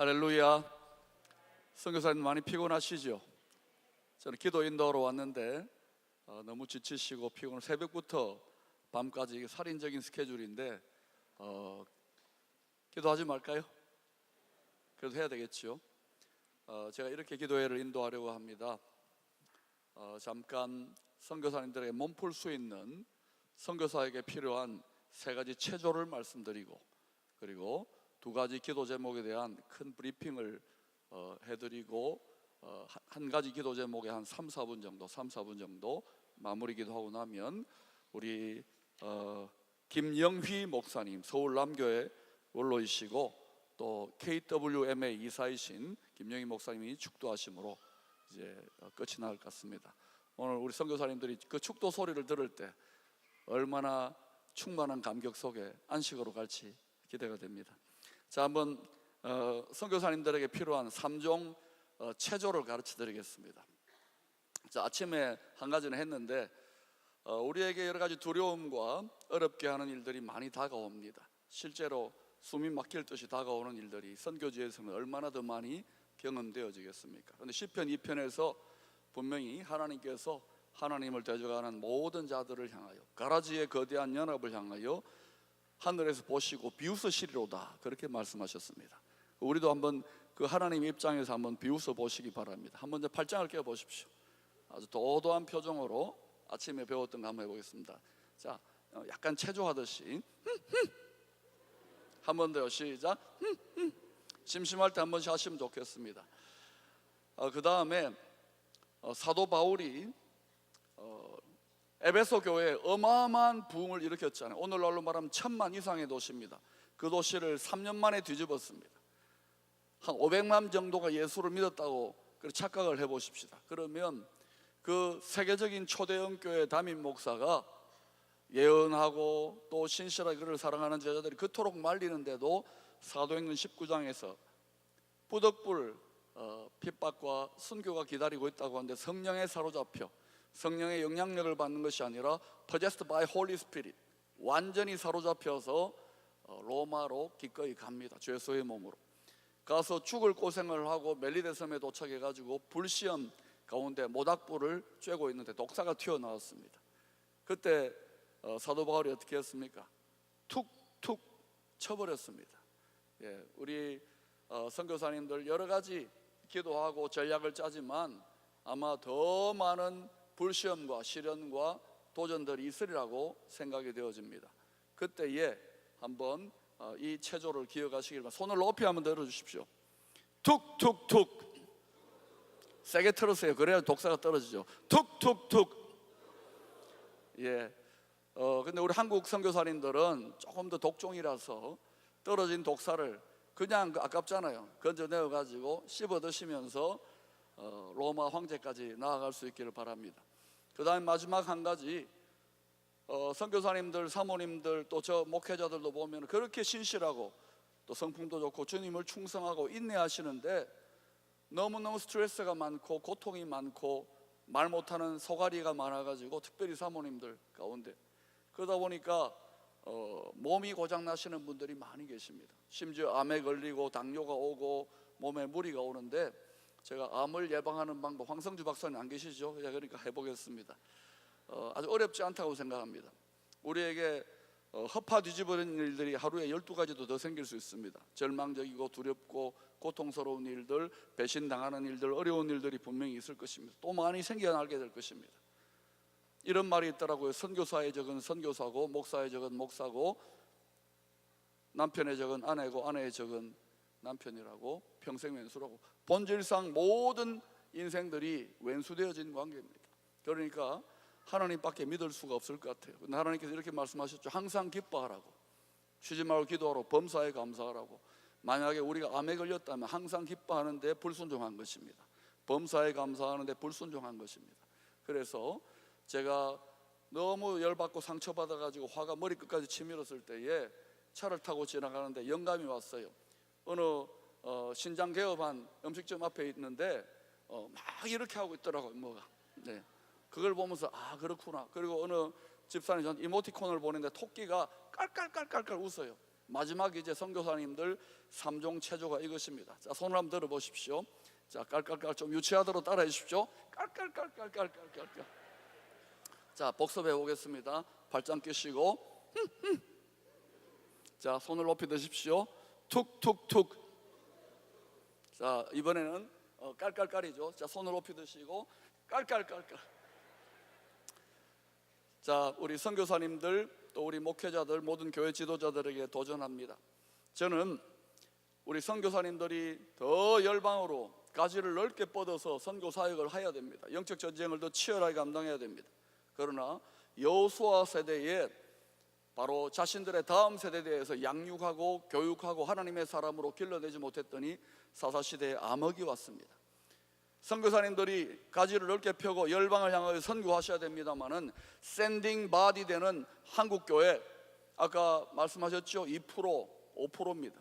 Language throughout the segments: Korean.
할렐루야. 선교사님 많이 피곤하시죠? 저는 기도 인도하러 왔는데 너무 지치시고 피곤해. 새벽부터 밤까지 살인적인 스케줄인데 기도하지 말까요? 그래도 해야 되겠죠. 제가 이렇게 기도회를 인도하려고 합니다. 잠깐 선교사님들에게 몸풀 수 있는 선교사에게 필요한 세 가지 체조를 말씀드리고, 그리고 두 가지 기도 제목에 대한 큰 브리핑을 해드리고, 한 가지 기도 제목에 한 3, 4분 정도 마무리 기도하고 나면 우리 김영휘 목사님, 서울 남교회 원로이시고 또 KWMA 이사이신 김영휘 목사님이 축도하심으로 이제 끝이 날 것 같습니다. 오늘 우리 선교사님들이 그 축도 소리를 들을 때 얼마나 충만한 감격 속에 안식으로 갈지 기대가 됩니다. 자, 한번 선교사님들에게 필요한 3종 체조를 가르쳐 드리겠습니다. 자, 아침에 한 가지는 했는데 우리에게 여러 가지 두려움과 어렵게 하는 일들이 많이 다가옵니다. 실제로 숨이 막힐 듯이 다가오는 일들이 선교지에서는 얼마나 더 많이 경험되어지겠습니까? 그런데 시편 2편에서 분명히 하나님께서 하나님을 대적하는 모든 자들을 향하여, 가라지의 거대한 연합을 향하여 하늘에서 보시고 비웃으시리로다, 그렇게 말씀하셨습니다. 우리도 한번 그 하나님 입장에서 한번 비웃어 보시기 바랍니다. 한번 팔짱을 껴 보십시오. 아주 도도한 표정으로 아침에 배웠던 거 한번 해보겠습니다. 자, 약간 체조하듯이 한 번 더요. 시작. 심심할 때 한 번씩 하시면 좋겠습니다. 그 다음에 사도 바울이 에베소 교회에 어마어마한 부흥을 일으켰잖아요. 오늘날로 말하면 1000만 이상의 도시입니다. 그 도시를 3년 만에 뒤집었습니다. 한 500만 정도가 예수를 믿었다고 착각을 해보십시다. 그러면 그 세계적인 초대형 교회 담임 목사가 예언하고 또 신실하게 그를 사랑하는 제자들이 그토록 말리는데도 사도행전 19장에서 부득불 핍박과 순교가 기다리고 있다고 하는데 성령에 사로잡혀 성령의 영향력을 받는 것이 아니라 possessed by Holy Spirit, 완전히 사로잡혀서 로마로 기꺼이 갑니다. 죄수의 몸으로 가서 죽을 고생을 하고 멜리데 섬에 도착해가지고 불시험 가운데 모닥불을 쬐고 있는데 독사가 튀어나왔습니다. 그때 사도 바울이 어떻게 했습니까? 툭툭 쳐버렸습니다. 우리 선교사님들 여러 가지 기도하고 전략을 짜지만 아마 더 많은 불시험과 시련과 도전들이 있으리라고 생각이 되어집니다. 그때에 한번 이 체조를 기억하시길 바랍니다. 손을 높이 한번 들어주십시오. 툭툭툭 세게 틀으세요. 그래야 독사가 떨어지죠. 툭툭툭. 근데 우리 한국 선교사님들은 조금 더 독종이라서 떨어진 독사를 그냥 아깝잖아요. 건져내어 가지고 씹어 드시면서 로마 황제까지 나아갈 수 있기를 바랍니다. 그 다음에 마지막 한 가지, 선교사님들, 사모님들 또 저 목회자들도 보면 그렇게 신실하고 또 성품도 좋고 주님을 충성하고 인내하시는데 너무너무 스트레스가 많고 고통이 많고 말 못하는 소가리가 많아가지고, 특별히 사모님들 가운데 그러다 보니까 몸이 고장나시는 분들이 많이 계십니다. 심지어 암에 걸리고 당뇨가 오고 몸에 무리가 오는데, 제가 암을 예방하는 방법, 황성주 박사님 안 계시죠? 그러니까 해보겠습니다. 아주 어렵지 않다고 생각합니다. 우리에게 허파 뒤집어진 일들이 하루에 12가지도 더 생길 수 있습니다. 절망적이고 두렵고 고통스러운 일들, 배신당하는 일들, 어려운 일들이 분명히 있을 것입니다. 또 많이 생겨나게 될 것입니다. 이런 말이 있더라고요. 선교사의 적은 선교사고, 목사의 적은 목사고, 남편의 적은 아내고, 아내의 적은 남편이라고, 평생 왼수라고. 본질상 모든 인생들이 왼수되어진 관계입니다. 그러니까 하나님밖에 믿을 수가 없을 것 같아요. 근데 하나님께서 이렇게 말씀하셨죠. 항상 기뻐하라고, 쉬지 말고 기도하라고, 범사에 감사하라고. 만약에 우리가 암에 걸렸다면 항상 기뻐하는데 불순종한 것입니다. 범사에 감사하는데 불순종한 것입니다. 그래서 제가 너무 열받고 상처받아가지고 화가 머리끝까지 치밀었을 때에 차를 타고 지나가는데 영감이 왔어요. 어느 신장 개업한 음식점 앞에 있는데 막 이렇게 하고 있더라고요. 뭐가. 그걸 보면서 그렇구나. 그리고 어느 집사람이 저한테 이모티콘을 보내는데 토끼가 깔깔깔깔깔 웃어요. 마지막 이제 선교사님들 3종 체조가 이것입니다. 자, 손을 한번 들어 보십시오. 자, 깔깔깔 좀 유치하도록 따라해 주십시오. 깔깔깔깔깔깔깔깔. 자, 복습해 보겠습니다. 발짱 끼시고 자, 손을 높이 드십시오. 툭툭툭. 자, 이번에는 깔깔깔이죠. 자, 손을 높이 드시고 깔깔깔깔. 자, 우리 선교사님들 또 우리 목회자들 모든 교회 지도자들에게 도전합니다. 저는 우리 선교사님들이 더 열방으로 가지를 넓게 뻗어서 선교 사역을 해야 됩니다. 영적 전쟁을 더 치열하게 감당해야 됩니다. 그러나 여호수아 세대에 바로 자신들의 다음 세대에 대해서 양육하고 교육하고 하나님의 사람으로 길러내지 못했더니 사사시대에 암흑이 왔습니다. 선교사님들이 가지를 넓게 펴고 열방을 향하여 선교하셔야 됩니다만은 샌딩 바디 되는 한국교회, 아까 말씀하셨죠? 2%, 5%입니다.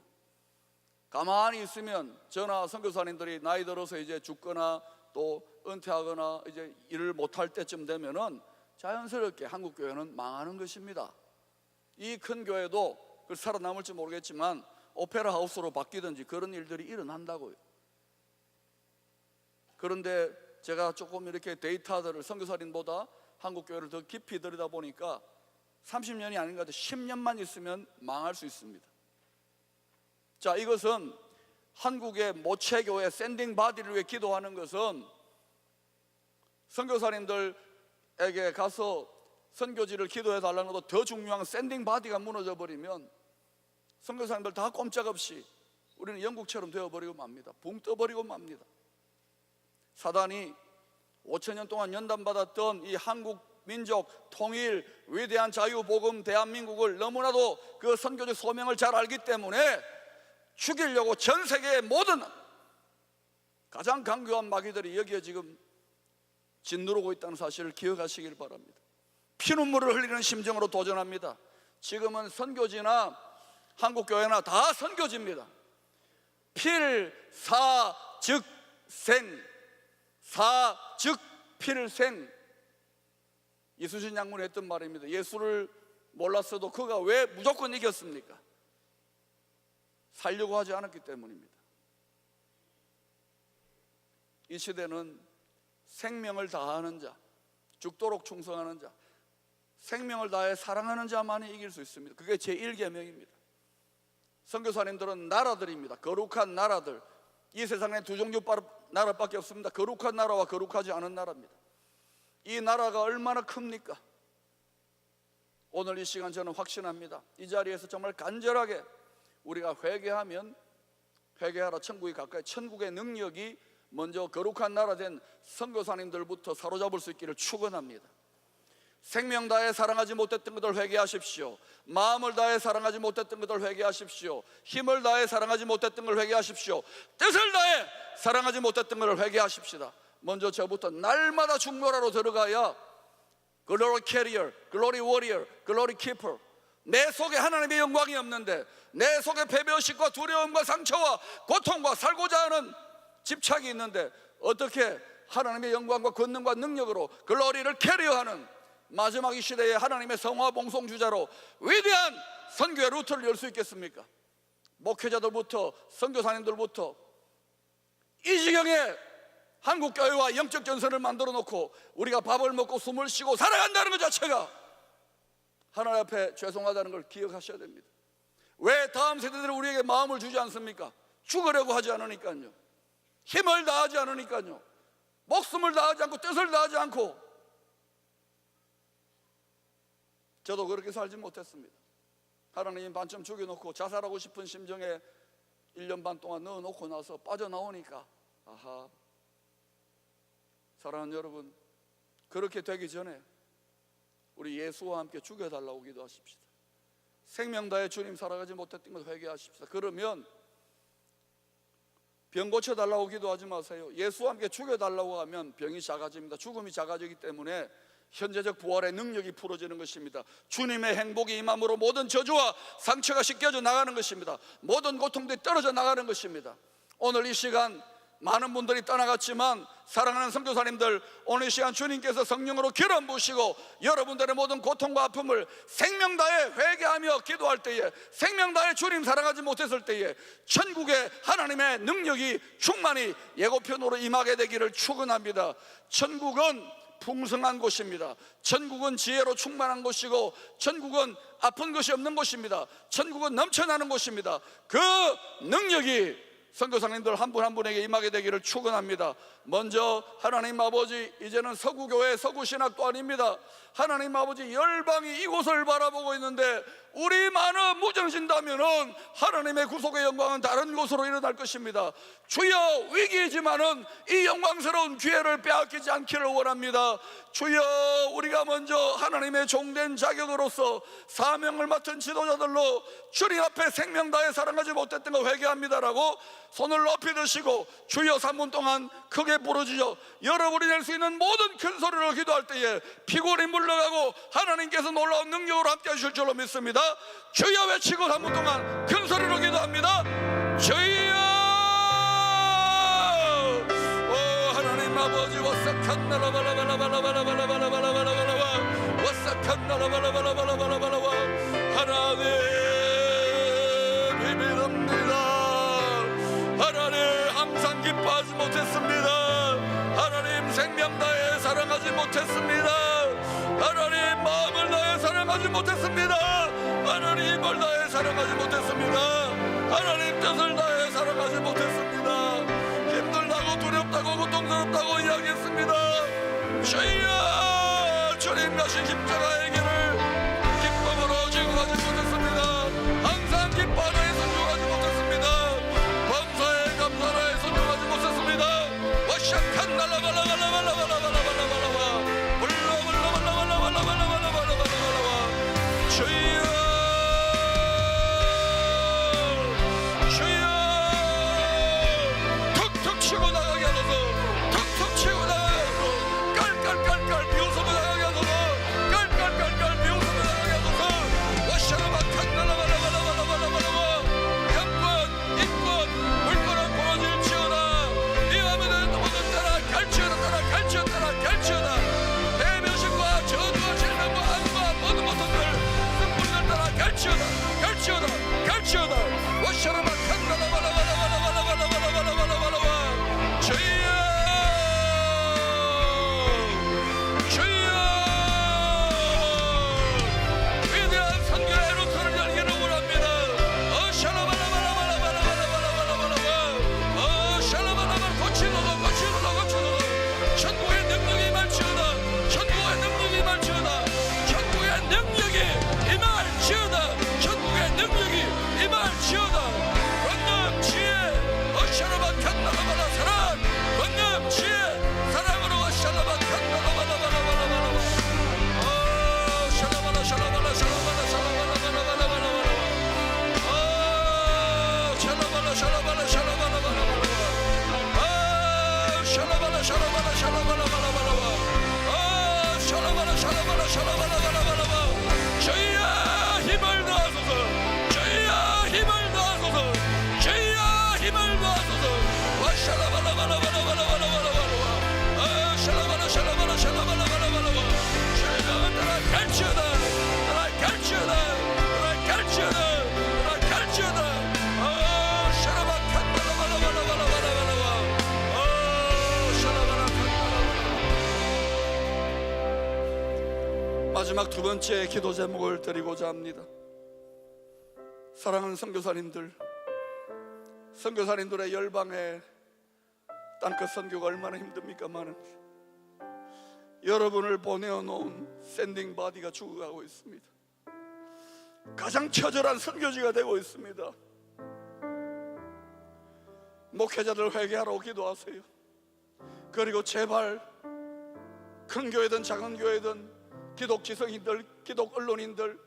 가만히 있으면 저나 선교사님들이 나이 들어서 이제 죽거나 또 은퇴하거나 이제 일을 못할 때쯤 되면은 자연스럽게 한국교회는 망하는 것입니다. 이 큰 교회도 살아남을지 모르겠지만 오페라 하우스로 바뀌든지 그런 일들이 일어난다고요. 그런데 제가 조금 이렇게 데이터들을 선교사님보다 한국교회를 더 깊이 들여다 보니까 30년이 아닌 것 같아요. 10년만 있으면 망할 수 있습니다. 자, 이것은 한국의 모체교회 샌딩 바디를 위해 기도하는 것은 선교사님들에게 가서 선교지를 기도해 달라는 것도 더 중요한 샌딩 바디가 무너져 버리면 선교사님들 다 꼼짝없이 우리는 영국처럼 되어버리고 맙니다. 붕 떠버리고 맙니다. 사단이 5,000년 동안 연단받았던 이 한국 민족 통일 위대한 자유복음 대한민국을 너무나도 그 선교적 소명을 잘 알기 때문에 죽이려고 전 세계의 모든 가장 강교한 마귀들이 여기에 지금 짓누르고 있다는 사실을 기억하시길 바랍니다. 피눈물을 흘리는 심정으로 도전합니다. 지금은 선교지나 한국교회나 다 선교지입니다. 필사즉생, 사즉필생. 이수진 장군이 했던 말입니다. 예수를 몰랐어도 그가 왜 무조건 이겼습니까? 살려고 하지 않았기 때문입니다. 이 시대는 생명을 다하는 자, 죽도록 충성하는 자, 생명을 다해 사랑하는 자만이 이길 수 있습니다. 그게 제1계명입니다. 선교사님들은 나라들입니다. 거룩한 나라들. 이 세상에 두 종류 나라밖에 없습니다. 거룩한 나라와 거룩하지 않은 나라입니다. 이 나라가 얼마나 큽니까? 오늘 이 시간 저는 확신합니다. 이 자리에서 정말 간절하게 우리가 회개하면, 회개하라 천국이 가까이, 천국의 능력이 먼저 거룩한 나라 된 선교사님들부터 사로잡을 수 있기를 축원합니다. 생명 다해 사랑하지 못했던 것들 회개하십시오. 마음을 다해 사랑하지 못했던 것들 회개하십시오. 힘을 다해 사랑하지 못했던 걸 회개하십시오. 뜻을 다해 사랑하지 못했던 것을 회개하십시다. 먼저 저부터 날마다 중보라로 들어가야 글로리 캐리어, 글로리 워리어, 글로리 키퍼. 내 속에 하나님의 영광이 없는데, 내 속에 패배의식과 두려움과 상처와 고통과 살고자 하는 집착이 있는데 어떻게 하나님의 영광과 권능과 능력으로 글로리를 캐리어하는 마지막 이 시대에 하나님의 성화 봉송주자로 위대한 선교의 루트를 열 수 있겠습니까? 목회자들부터 선교사님들부터 이 지경에 한국교회와 영적 전선을 만들어 놓고 우리가 밥을 먹고 숨을 쉬고 살아간다는 것 자체가 하나님 앞에 죄송하다는 걸 기억하셔야 됩니다. 왜 다음 세대들은 우리에게 마음을 주지 않습니까? 죽으려고 하지 않으니까요. 힘을 다하지 않으니까요. 목숨을 다하지 않고 뜻을 다하지 않고. 저도 그렇게 살지 못했습니다. 하나님 반쯤 죽여놓고 자살하고 싶은 심정에 1년 반 동안 넣어놓고 나서 빠져나오니까 아하, 사랑하는 여러분, 그렇게 되기 전에 우리 예수와 함께 죽여달라고 기도하십시다. 생명 다해 주님 살아가지 못했던 것 회개하십시다. 그러면 병 고쳐달라고 기도하지 마세요. 예수와 함께 죽여달라고 하면 병이 작아집니다. 죽음이 작아지기 때문에 현재적 부활의 능력이 풀어지는 것입니다. 주님의 행복이 임함으로 모든 저주와 상처가 씻겨져 나가는 것입니다. 모든 고통들이 떨어져 나가는 것입니다. 오늘 이 시간 많은 분들이 떠나갔지만 사랑하는 선교사님들, 오늘 이 시간 주님께서 성령으로 기름 부으시고 여러분들의 모든 고통과 아픔을 생명 다해 회개하며 기도할 때에, 생명 다해 주님 사랑하지 못했을 때에 천국의 하나님의 능력이 충만히 예고편으로 임하게 되기를 축원합니다. 천국은 풍성한 곳입니다. 천국은 지혜로 충만한 곳이고, 천국은 아픈 것이 없는 곳입니다. 천국은 넘쳐나는 곳입니다. 그 능력이 선교사님들 한 분 한 분에게 임하게 되기를 축원합니다. 먼저 하나님 아버지, 이제는 서구교회 서구신학도 아닙니다. 하나님 아버지, 열방이 이곳을 바라보고 있는데 우리만은 무정신다면은 하나님의 구속의 영광은 다른 곳으로 일어날 것입니다. 주여, 위기이지만은 이 영광스러운 기회를 빼앗기지 않기를 원합니다. 주여, 우리가 먼저 하나님의 종된 자격으로서 사명을 맡은 지도자들로 주님 앞에 생명 다해 사랑하지 못했던 거 회개합니다라고 손을 높이 드시고 주여 3분 동안 크게 부르짖어 여러분이 낼 수 있는 모든 큰 소리로 기도할 때에 피곤이 물러가고 하나님께서 놀라운 능력으로 함께 하실 줄로 믿습니다. 주여 외치고 3분 동안 큰 소리로 기도합니다. 주여, 오 하나님 아버지, 와싹한 나라 바라바라바라바라바라바라바라바라바라바라바, 와싹한 나라 바라바라바라바라바라바라바, 하나님 믿습니다. 하나님 항상 기뻐하지 못했습니다. 하나님 생명 다해 사랑하지 못했습니다. 하나님 마음을 다해 사랑하지 못했습니다. 하나님 힘을 다해 사랑하지 못했습니다. 하나님 뜻을 다해 사랑하지 못했습니다. 힘들다고 두렵다고 고통스럽다고 이야기했습니다. 주여, 주님 가신 십자가의 길을 기쁨으로 증거하지 못했습니다. 항상 기뻐하에 순종하지 못했습니다. 범사에 감사에 순종하지 못했습니다. 와샥한 날라발라발라발라발라발라발라발라발라발라 마지막 두 번째 기도 제목을 드리고자 합니다. 사랑하는 선교사님들, 선교사님들의 열방에 땅끝 선교가 얼마나 힘듭니까만은 여러분을 보내어놓은 샌딩 바디가 죽어가고 있습니다. 가장 처절한 선교지가 되고 있습니다. 목회자들 회개하라고 기도하세요. 그리고 제발 큰 교회든 작은 교회든 기독 지성인들, 기독 언론인들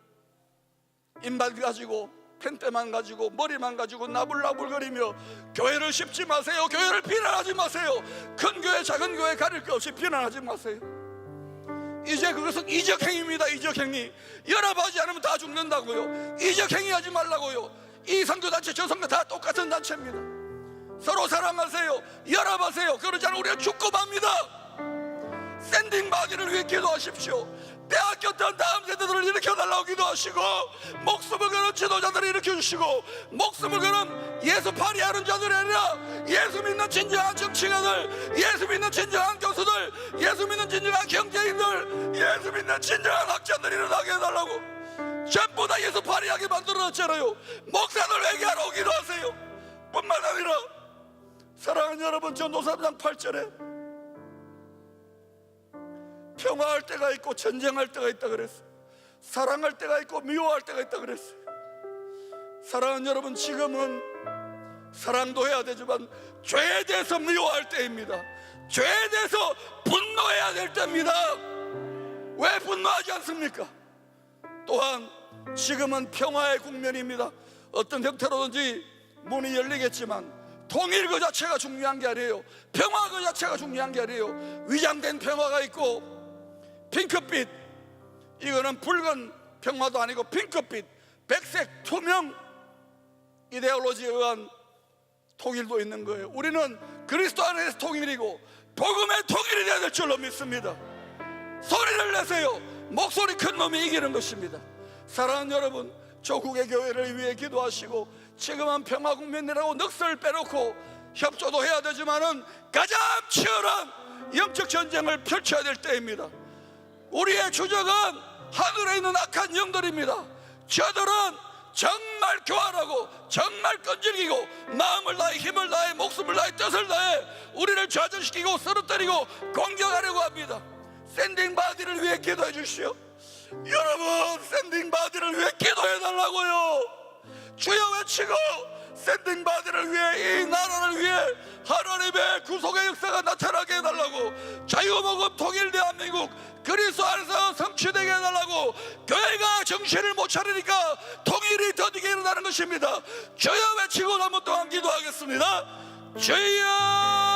입만 가지고 펜대만 가지고 머리만 가지고 나불나불거리며 교회를 씹지 마세요. 교회를 비난하지 마세요. 큰 교회 작은 교회 가릴 것 없이 비난하지 마세요. 이제 그것은 이적행위입니다. 이적행위. 연합하지 않으면 다 죽는다고요. 이적행위 하지 말라고요. 이 선교단체 저 선교 다 똑같은 단체입니다. 서로 사랑하세요. 연합하세요. 그러지 않으면 우리가 죽고 맙니다. 샌딩 바디를 위해 기도하십시오. 대학교 때 다음 세대들을 일으켜달라고 기도하시고, 목숨을 거는 지도자들을 일으켜주시고, 목숨을 거는 예수 파리하는 자들이 아니라 예수 믿는 진정한 정치가들, 예수 믿는 진정한 교수들, 예수 믿는 진정한 경제인들, 예수 믿는 진정한 학자들이 일어나게 해달라고. 전부 다 예수 파리하게 만들어놨잖아요. 목사들 회개하라고 기도하세요. 뿐만 아니라 사랑하는 여러분, 전도서 3장 8절에 평화할 때가 있고 전쟁할 때가 있다 그랬어요. 사랑할 때가 있고 미워할 때가 있다 그랬어요. 사랑하는 여러분, 지금은 사랑도 해야 되지만 죄에 대해서 미워할 때입니다. 죄에 대해서 분노해야 될 때입니다. 왜 분노하지 않습니까? 또한 지금은 평화의 국면입니다. 어떤 형태로든지 문이 열리겠지만 통일 그 자체가 중요한 게 아니에요. 평화 그 자체가 중요한 게 아니에요. 위장된 평화가 있고 핑크빛, 이거는 붉은 평화도 아니고 핑크빛, 백색 투명 이데올로지에 의한 통일도 있는 거예요. 우리는 그리스도 안에서 통일이고 복음의 통일이 되어야 될 줄로 믿습니다. 소리를 내세요. 목소리 큰 놈이 이기는 것입니다. 사랑하는 여러분, 조국의 교회를 위해 기도하시고, 지금은 평화 국면이라고 넋을 빼놓고 협조도 해야 되지만은 가장 치열한 영적 전쟁을 펼쳐야 될 때입니다. 우리의 주적은 하늘에 있는 악한 영들입니다. 저들은 정말 교활하고 정말 끈질기고 마음을 다해 힘을 다해 목숨을 다해 뜻을 다해 우리를 좌절시키고 쓰러뜨리고 공격하려고 합니다. 샌딩 바디를 위해 기도해 주시오. 여러분, 샌딩 바디를 위해 기도해 달라고요. 주여 외치고 샌딩 바디를 위해, 이 나라를 위해 하나님의 구속의 역사가 나타나게 해달라고, 자유복음 통일 대한민국 그리스도 안에서 성취되게 해달라고. 교회가 정신을 못 차리니까 통일이 더디게 일어나는 것입니다. 주여 외치고 한 번 동안 기도하겠습니다. 주여.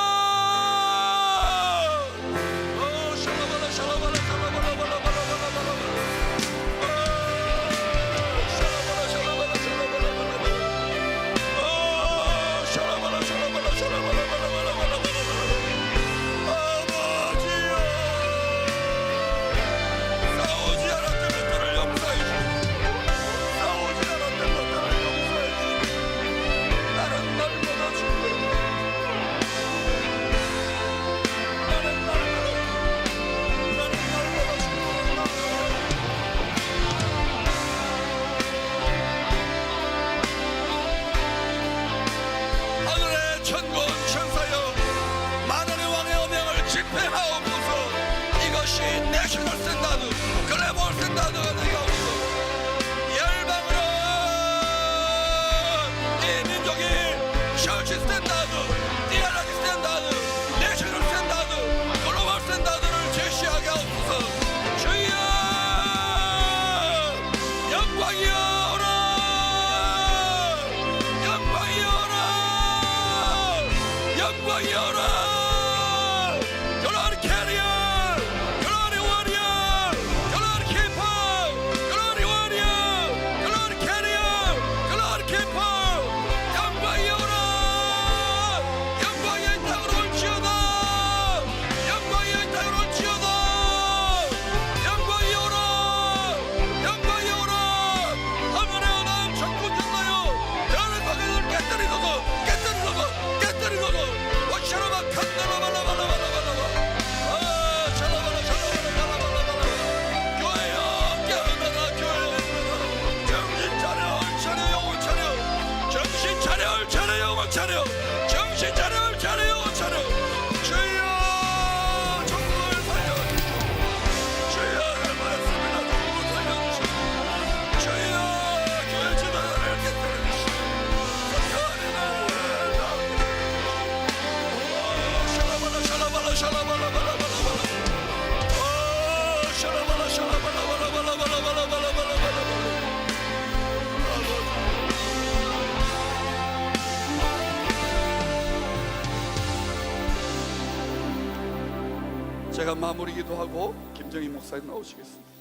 제가 마무리 기도하고 김정희 목사님 나오시겠습니다.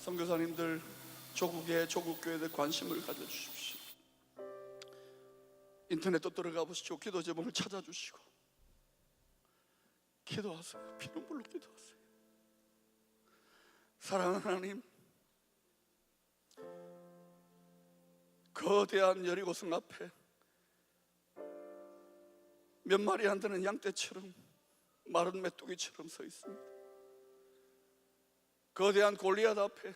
선교사님들, 조국교회들 관심을 가져주십시오. 인터넷도 들어가 보시죠. 기도 제목을 찾아주시고 기도하세요. 피눈물로 기도하세요. 사랑하는 하나님, 거대한 여리고성 앞에 몇 마리 안 되는 양떼처럼 마른 메뚜기처럼 서 있습니다. 거대한 골리앗 앞에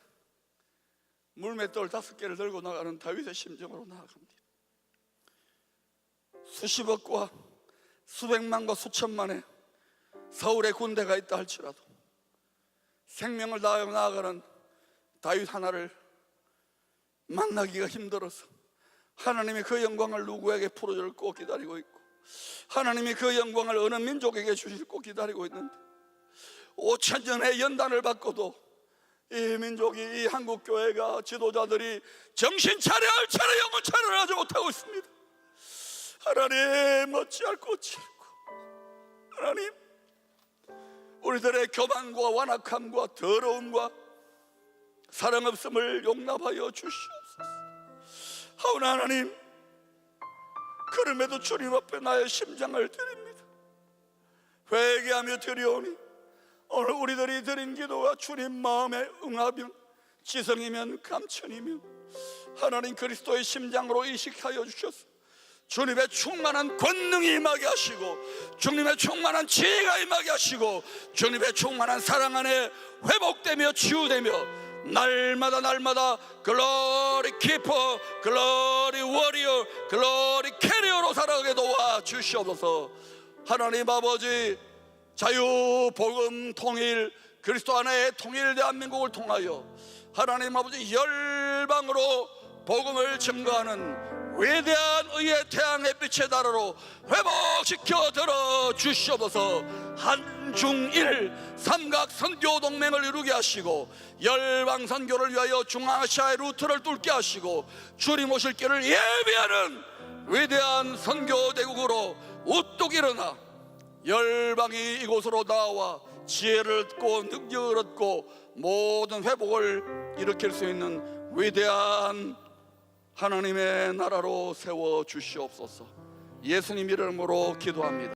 물맷돌 5개를 들고 나가는 다윗의 심정으로 나아갑니다. 수십억과 수백만과 수천만의 서울의 군대가 있다 할지라도 생명을 다하여 나아가는 다윗 하나를 만나기가 힘들어서 하나님이 그 영광을 누구에게 풀어줄고 기다리고 있고, 하나님이 그 영광을 어느 민족에게 주실고 기다리고 있는데 5,000년의 연단을 받고도 이 민족이, 이 한국교회가, 지도자들이 정신 차려야 할 차례 영혼 차려를 하지 못하고 있습니다. 하나님, 어찌할 곳이 없고, 하나님, 우리들의 교만과 완악함과 더러움과 사랑 없음을 용납하여 주시옵소서. 하오나 하나님, 그럼에도 주님 앞에 나의 심장을 드립니다. 회개하며 드리오니 오늘 우리들이 드린 기도가 주님 마음에 응하면, 지성이면 감천이면 하나님 그리스도의 심장으로 이식하여 주셔서 주님의 충만한 권능이 임하게 하시고, 주님의 충만한 지혜가 임하게 하시고, 주님의 충만한 사랑 안에 회복되며 치유되며 날마다 글로리 키퍼, 글로리 워리어, 글로리 캐리어로 살아가게 도와 주시옵소서. 하나님 아버지, 자유, 복음, 통일, 그리스도 안에 통일 대한민국을 통하여 하나님 아버지 열방으로 복음을 증거하는 위대한 의의 태양 햇빛의 나라로 회복시켜 들어 주시옵소서. 한중일 삼각 선교 동맹을 이루게 하시고 열방 선교를 위하여 중앙아시아의 루트를 뚫게 하시고 주님 오실 길을 예비하는 위대한 선교 대국으로 우뚝 일어나 열방이 이곳으로 나와 지혜를 얻고 능력을 얻고 모든 회복을 일으킬 수 있는 위대한 하나님의 나라로 세워 주시옵소서. 예수님 이름으로 기도합니다.